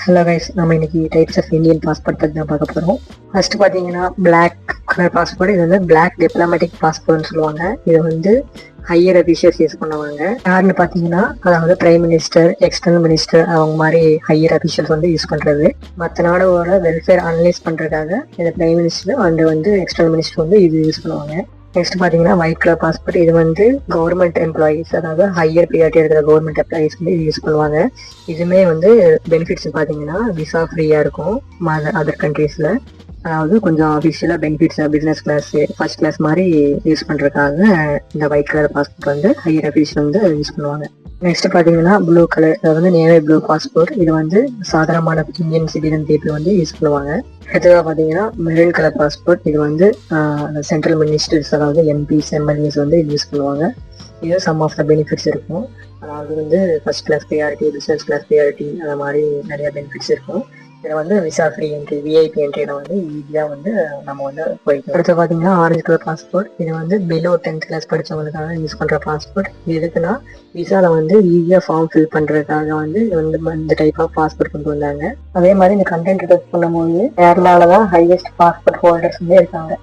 Hello guys, நம்ம இன்னைக்கு types of Indian passport பற்றி தான் பார்க்க போகிறோம். ஃபர்ஸ்ட் பார்த்தீங்கன்னா பிளாக் கலர் பாஸ்போர்ட். இது வந்து பிளாக் டிப்ளமேட்டிக் பாஸ்போர்ட்னு சொல்லுவாங்க. இது வந்து ஹையர் அபிஷியல்ஸ் யூஸ் பண்ணுவாங்க. யாருன்னு பார்த்தீங்கன்னா அதாவது பிரைம் மினிஸ்டர், எக்ஸ்டர்னல் மினிஸ்டர் அவங்க மாதிரி ஹையர் அபிஷியல்ஸ் வந்து யூஸ் பண்ணுறது. மற்ற நாடோட வெல்ஃபேர் அனலைஸ் பண்ணுறதுக்காக இந்த பிரைம் மினிஸ்டர் அண்ட் வந்து எக்ஸ்டர்னல் மினிஸ்டர் வந்து இது யூஸ் பண்ணுவாங்க. நெக்ஸ்ட் பார்த்தீங்கன்னா ஒயிட் கலர் பாஸ்போர்ட். இது வந்து கவர்மெண்ட் எம்ப்ளாயீஸ், அதாவது ஹையர் ப்ரியாரிட்டி இருக்கிற கவர்மெண்ட் எம்ப்ளாயீஸ் வந்து யூஸ் பண்ணுவாங்க. இதுவுமே வந்து பெனிஃபிட்ஸ் பார்த்தீங்கன்னா விசா ஃப்ரீயாக இருக்கும் அதர் கண்ட்ரீஸில். அதாவது கொஞ்சம் அஃபிஷியலாக benefits business class, first class மாதிரி யூஸ் பண்ணுறதுக்காக இந்த ஒயிட் கலர் பாஸ்போர்ட் வந்து ஹையர் அஃபிஷியல் வந்து யூஸ் பண்ணுவாங்க. நெக்ஸ்ட் பார்த்தீங்கன்னா ப்ளூ கலர், அது வந்து நேவி ப்ளூ பாஸ்போர்ட். இது வந்து சாதாரணமான இந்தியன் சிட்டிசன் பீப்புள் வந்து யூஸ் பண்ணுவாங்க. அடுத்ததாக பார்த்தீங்கன்னா மெரூன் கலர் பாஸ்போர்ட். இது வந்து சென்ட்ரல் மினிஸ்டர்ஸ், அதாவது எம்பிஸ், எம்எல்ஏஸ் வந்து இது யூஸ் பண்ணுவாங்க. இது சம் ஆஃப் த பெனிஃபிட்ஸ் இருக்கும். அதாவது வந்து first class priority, business class priority, அந்த மாதிரி நிறைய பெனிஃபிட்ஸ் இருக்கும். இதில் வந்து விசா ஃப்ரீ என்ட்ரி, விஐபி என்ட்ரியில் வந்து ஈஸியாக வந்து நம்ம வந்து போய்க்கலாம். அடுத்து பார்த்தீங்கன்னா ஆரஞ்சு கலர் பாஸ்போர்ட். இது வந்து பிலோ 10th கிளாஸ் படித்தவங்களுக்காக யூஸ் பண்ணுற பாஸ்போர்ட். இது எதுக்குன்னா விசாவில் வந்து ஈஸியாக ஃபார்ம் ஃபில் பண்ணுறதுக்காக வந்து இந்த டைப் ஆஃப் பாஸ்போர்ட் கொண்டு வந்தாங்க. அதே மாதிரி இந்த கண்டென்ட் டெஸ்ட் பண்ணும்போது கேரளாவில் தான் ஹையஸ்ட் பாஸ்போர்ட் ஹோல்டர்ஸ் வந்து இருக்காங்க.